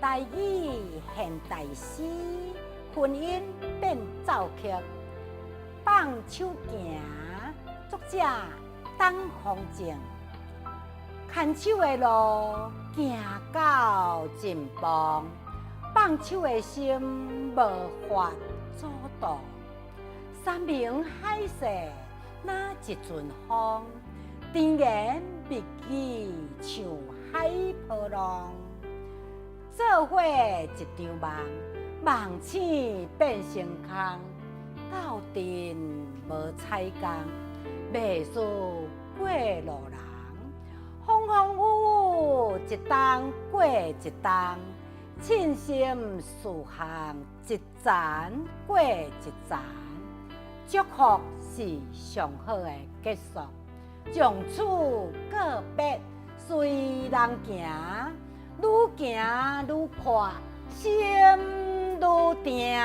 大义现大事，婚姻变造剧。放手行，作者董方正。牵手的路行到尽邦，放手的心无法阻挡。山明海誓哪一阵风，甜言蜜语像海波浪。做伙一场梦，梦醒变成空。斗阵无彩工，袂输过路人。风风雨雨，一冬过一冬，称心事项一层过一层。祝福是上好的结束，从此告别，随人行，愈行愈阔，心愈定。